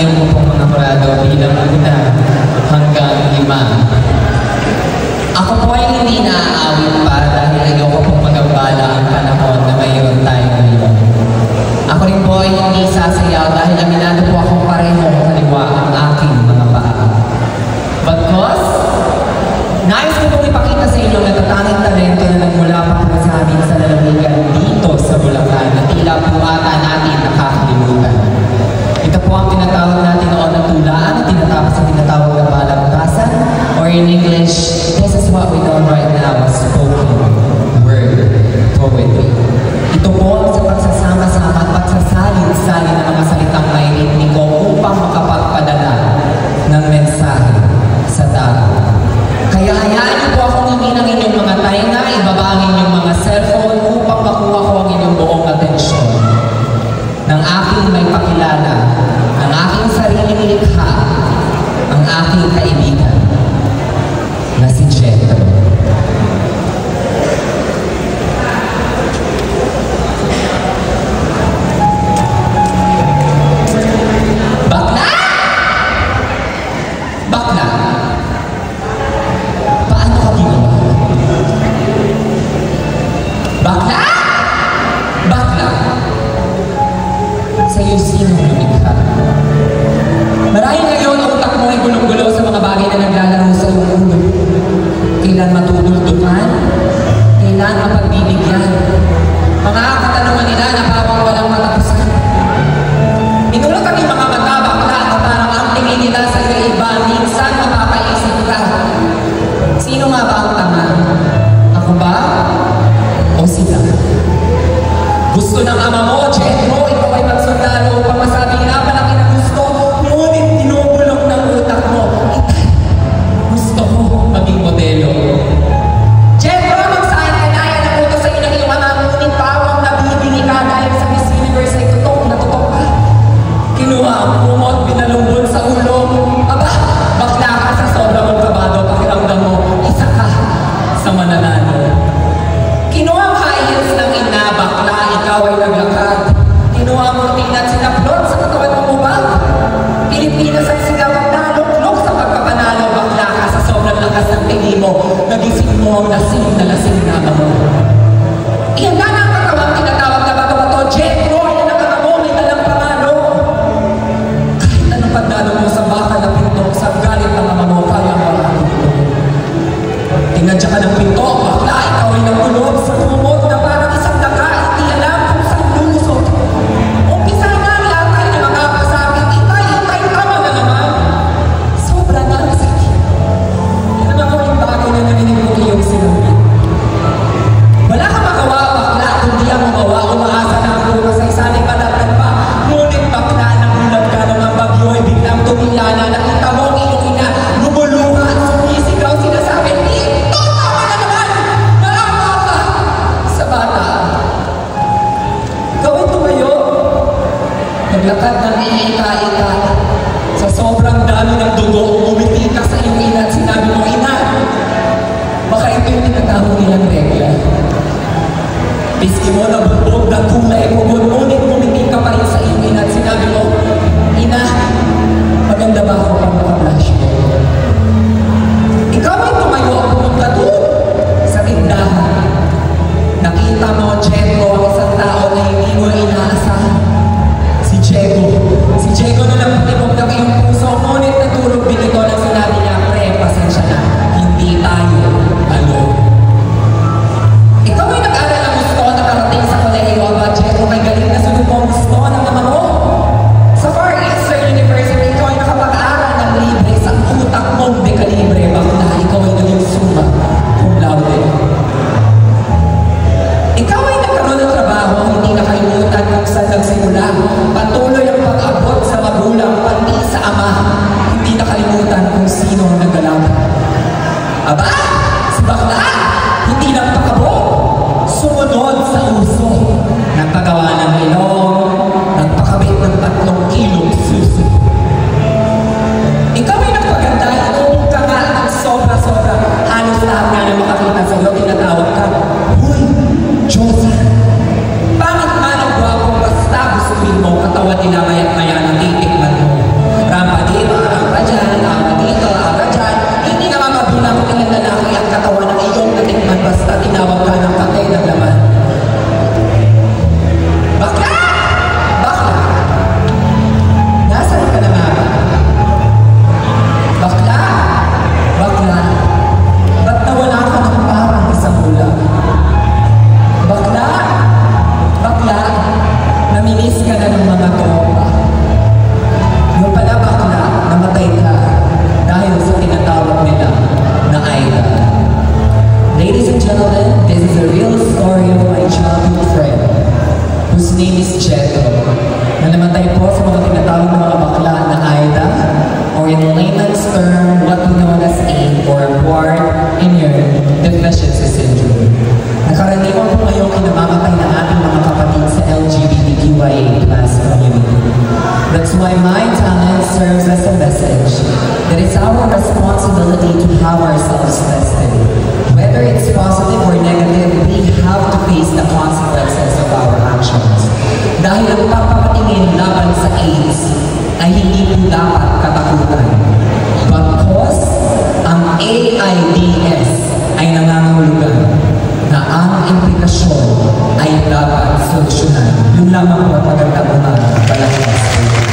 inyo po pong mga kurado bilang 1 hanggang 5. Ako po ay hindi naaawit pa dahil ayoko pong magambala ang panahon na mayroon tayo ngayon. Ako rin po ay hindi sasayaw dahil aminado po akong pareho kaliwa ang aking mga paa. But cause, nais ko pong ipakita sa inyo ang natatanging talento na nagmula pa po sa amin sa lalawigan dito sa Bulacan na tila po ata natin nakakalimutan. Ito po ang tinatawag natin noon na tulaan at tinatapos sa tinatawag na palabkasan, or in English, this is what we know right now as spoken word poetry. Ito po ang sa pagsasama-sama at pagsasalin-salin ng mga salitang may ritmiko upang makapagpadala ng mensahe sa tao. Kaya hayaan niyo po akong hingin ang inyong mga tainga, ibaba ang inyong mga cellphone upang makuha ko ang inyong buong atensyon. Nang aking may pakilala, ang aking sariling likha, ang aking kaibigan, na si Jethro. Bakla! Bakla! Paano ka ginawa? Bakla! Bakla! Sa'yo sino lumikha? Marahil ngayon ang utak mo ay gulong-gulo sa mga bagay na naglalaro sa iyong ulo. Kailan matutuldukan? Kailan mapagbibigyan? Mga katanungan nila na parang walang matapusan. Minulot ang mga mata, bakla, at parang ang tingin nila sa iba, minsan mapapaisip ka. Sino nga ba ang tanga? Ako ba? O sila? Gusto ng ama mo, Jethro, ikaw ay magsundalo upang masabi na malaki na gusto, ngunit tinubulok ng utak mo. Gusto mo maging modelo. Jethro, magsahin ka na yan ang utos sa inang iyong anak, ngunit pawang nabibili ka dahil sa Miss Universe ay tutok na tutok ka. Kinuha ang kumot, binalumbol sa ulo. Aba, bakla ka sa sobrang mong kabado, pakiramdam mo, isa ka sa mananalo. Kinuha ang high heels ng ina, bakla, ikaw ay naglakad. Kinuha ang rutina at sinaplot sa katawan mo mubag. Pilipinas ay sigaw ang nalok-lok sa pagkapanalo, bakla ka sa sobrang lakas ng tingin mo. Nagising mo ang lasing na lasing na mo. Ihanda na ang katawang tinatawag na bato-bato, Jethro, yan ang kata mo, may dalang panalo. Kahit anong pagdalo mo sa bakal na pinto, sa galit ng ama mo, kaya mo ang pinto. Tinadya ka ng pinto, bakla, ikaw ay nakulog sa tumot na parang isang daga, hindi alam kung saan lumusot. Umpisa na latay na mga pasabit, itay, tama na naman. Sobra na ang sakit. Yan ang yung bagay na narinig mo iyong sinulit. Wala ka magawa, bakla, kundi ang umawa, umaasa na ang bukas ay sanay madatag pa. Ngunit bakla, nagulat ka ng ang bagyo ay biglang tumila na nakita mo ang iyong ina, lumuluha at sumisigaw, sinasabi, ito, tama na naman, naawa ka sa bata. Gawin tumayo. Naglakad ng iika-ika. Sa sobrang dami ng dugo, umiti ka sa iyong ina at sinabi mo, ina, baka ito yung tinatawag nilang regla. Biski mo na bubog na kulay mo, ngunit umiti ka pa rin sa iyong ina at sinabi mo, ina, maganda ba ako pang naka-flash mo? Ikaw ay tumayo ang pumunta doon sa tindahan. Nakita mo, Jethro, ang isang tao na hindi mo inaasahan. Si Diego na nagpatimog ng iyong puso, ngunit natulog din ito nang sinabi niya, pre, pasensya na, hindi tayo alone. Ikaw ay nag-aral ng gusto na karating sa kolehiyo, aba, Jethro, may galing na sunod mo ang gusto ng ama mo. Sa Far Eastern University, ikaw ay nakapag-aral ng libre sa utak mong dekalibre, bakla, ikaw ay naging summa cum laude. Ikaw ay nagkaroon ng trabaho, hindi nakalimutan kung saan nagsimula. Patuloy ang pag-abot sa magulang. po sa mga tinatawag ng mga bakla na AIDA, or in layman's term, what we know as A or Ward-Inner Deficiency Syndrome. Nakaraniwan po ngayong kinamamatay ng ating mga kapatid sa LGBTQIA+ community. That's why my talent serves as a message that it's our responsibility to have ourselves tested. Whether it's positive or negative, we have to face the consequences of our actions. Dahil ang pagpapatingin laban sa AIDS ay hindi po dapat katakutan. Because ang AIDS ay nangangahulugan na ang implikasyon ay dapat solusyonan. Yun lamang po, magandang umaga. Palagpas.